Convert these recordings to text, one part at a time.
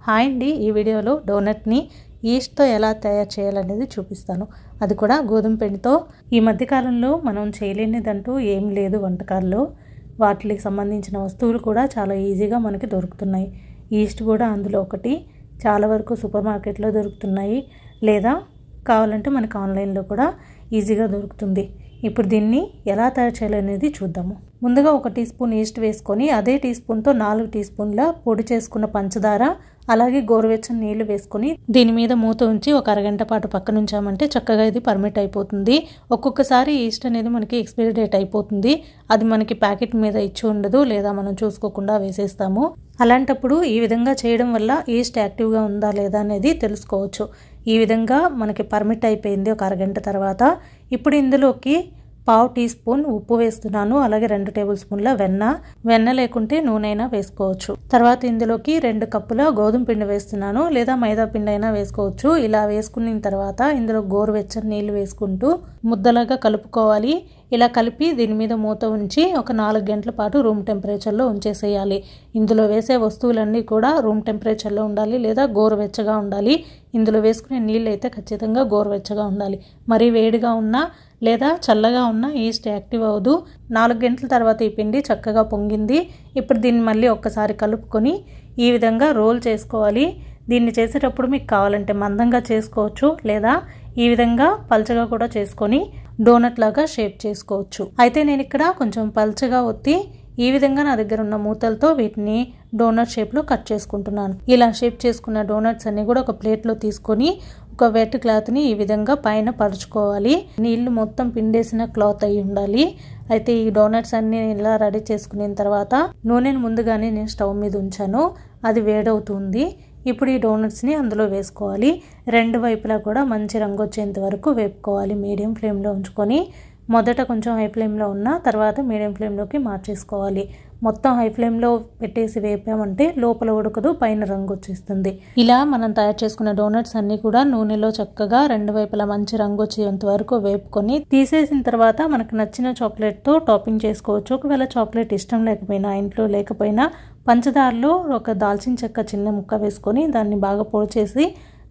Hi అండి, ఈ వీడియోలో డోనట్ని ఈస్ట్తో ఎలా తయారు చేయాలనేది చూపిస్తాను. అది కూడా గోధుమ పిండితో. ఈ మధ్యకాలంలో మనం చేయలేనిదంటూ ఏం లేదు వంటకాల్లో. వాటికి సంబంధించిన వస్తువులు కూడా చాలా ఈజీగా మనకి దొరుకుతున్నాయి. ఈస్ట్ కూడా అందులో ఒకటి. చాలా వరకు సూపర్ మార్కెట్లో దొరుకుతున్నాయి, లేదా కావాలంటే మనకు ఆన్లైన్లో కూడా ఈజీగా దొరుకుతుంది. ఇప్పుడు దీన్ని ఎలా తయారు చేయాలనేది చూద్దాము. ముందుగా 1 టీ స్పూన్ ఈస్ట్ వేసుకొని అదే టీ స్పూన్తో 4 టీ స్పూన్ల పొడి చేసుకున్న పంచదార, అలాగే గోరువెచ్చని నీళ్లు వేసుకొని దీని మీద మూత ఉంచి ఒక అరగంట పాటు పక్కన ఉంచామంటే చక్కగా ఇది పర్మిట్ అయిపోతుంది. ఒక్కొక్కసారి ఈస్ట్ అనేది మనకి ఎక్స్పైరీ డేట్ అయిపోతుంది. అది మనకి ప్యాకెట్ మీద ఇచ్చి ఉండదు, లేదా మనం చూసుకోకుండా వేసేస్తాము. అలాంటప్పుడు ఈ విధంగా చేయడం వల్ల ఈస్ట్ యాక్టివ్గా ఉందా లేదా అనేది తెలుసుకోవచ్చు. ఈ విధంగా మనకి పర్మిట్ అయిపోయింది ఒక అరగంట తర్వాత. ఇప్పుడు ఇందులోకి 1/2 టీ స్పూన్ ఉప్పు వేస్తున్నాను, అలాగే 2 టేబుల్ స్పూన్ల వెన్న లేకుంటే నూనె అయినా వేసుకోవచ్చు. తర్వాత ఇందులోకి 2 కప్పుల గోధుమ పిండి వేస్తున్నాను, లేదా మైదా పిండి అయినా వేసుకోవచ్చు. ఇలా వేసుకున్న తర్వాత ఇందులో గోరువెచ్చని నీళ్లు వేసుకుంటూ ముద్దలాగా కలుపుకోవాలి. ఇలా కలిపి దీని మీద మూత ఉంచి ఒక 4 గంటల పాటు రూమ్ టెంపరేచర్లో ఉంచేసేయాలి. ఇందులో వేసే వస్తువులన్నీ కూడా రూమ్ టెంపరేచర్లో ఉండాలి, లేదా గోరువెచ్చగా ఉండాలి. ఇందులో వేసుకునే నీళ్ళు అయితే ఖచ్చితంగా గోరువెచ్చగా ఉండాలి. మరీ వేడిగా ఉన్నా లేదా చల్లగా ఉన్నా ఈస్ట్ యాక్టివ్ అవ్వదు. 4 గంటల తర్వాత ఈ పిండి చక్కగా పొంగింది. ఇప్పుడు దీన్ని మళ్ళీ ఒక్కసారి కలుపుకొని ఈ విధంగా రోల్ చేసుకోవాలి. దీన్ని చేసేటప్పుడు మీకు కావాలంటే మందంగా చేసుకోవచ్చు, లేదా ఈ విధంగా పల్చగా కూడా చేసుకొని డోనట్ లాగా షేప్ చేసుకోవచ్చు. అయితే నేను ఇక్కడ కొంచెం పల్చగా ఒత్తి ఈ విధంగా నా దగ్గర ఉన్న మూతలతో వీటిని డోనట్ షేప్లో కట్ చేసుకుంటున్నాను. ఇలా షేప్ చేసుకున్న డోనట్స్ అన్ని కూడా ఒక ప్లేట్లో తీసుకొని ఒక వెట్ క్లాత్ని ఈ విధంగా పైన పరుచుకోవాలి. నీళ్లు మొత్తం పిండేసిన క్లాత్ అయి ఉండాలి. అయితే ఈ డోనట్స్ అన్ని ఇలా రెడీ చేసుకున్న తర్వాత నూనెను ముందుగానే నేను స్టవ్ మీద ఉంచాను, అది వేడవుతుంది. ఇప్పుడు ఈ డోనట్స్ని అందులో వేసుకోవాలి. 2 వైపులా కూడా మంచి రంగు వచ్చేంత వరకు వేపుకోవాలి. మీడియం ఫ్లేమ్లో ఉంచుకొని మొదట కొంచెం హై ఫ్లేమ్లో ఉన్న తర్వాత మీడియం ఫ్లేమ్లోకి మార్చేసుకోవాలి. మొత్తం హై ఫ్లేమ్లో పెట్టేసి వేపామంటే లోపల ఉడకదు, పైన రంగు వచ్చేస్తుంది. ఇలా మనం తయారు చేసుకున్న డోనట్స్ అన్ని కూడా నూనెలో చక్కగా 2 వైపులా మంచి రంగు వచ్చేంత వరకు వేపుకొని తీసేసిన తర్వాత మనకు నచ్చిన చాక్లెట్తో టాపింగ్ చేసుకోవచ్చు. ఒకవేళ చాక్లెట్ ఇష్టం లేకపోయినా, ఇంట్లో లేకపోయినా పంచదారలో ఒక దాల్చిన చెక్క చిన్న ముక్క వేసుకొని దాన్ని బాగా పొడి చేసి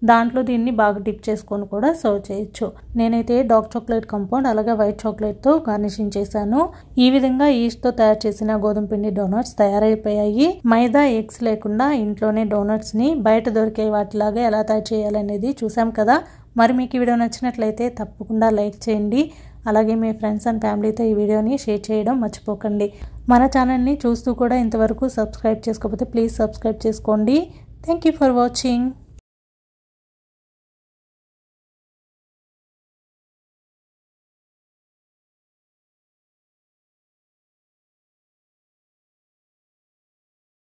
దాంట్లో దీన్ని బాగా డిప్ చేసుకొని కూడా సర్వ్ చేయొచ్చు. నేనైతే డార్క్ చాక్లెట్ కాంపౌండ్ అలాగే వైట్ చాక్లెట్తో గార్నిషింగ్ చేశాను. ఈ విధంగా ఈస్ట్తో తయారు చేసిన గోధుమ పిండి డోనట్స్ తయారైపోయాయి. మైదా, ఎగ్స్ లేకుండా ఇంట్లోనే డోనట్స్ని బయట దొరికే వాటిలాగా ఎలా తయారు చేయాలనేది చూసాం కదా. మరి మీకు ఈ వీడియో నచ్చినట్లయితే తప్పకుండా లైక్ చేయండి. అలాగే మీ ఫ్రెండ్స్ అండ్ ఫ్యామిలీతో ఈ వీడియోని షేర్ చేయడం మర్చిపోకండి. మన ఛానల్ని చూస్తూ కూడా ఇంతవరకు సబ్స్క్రైబ్ చేసుకోకపోతే ప్లీజ్ సబ్స్క్రైబ్ చేసుకోండి. Thank you for watching.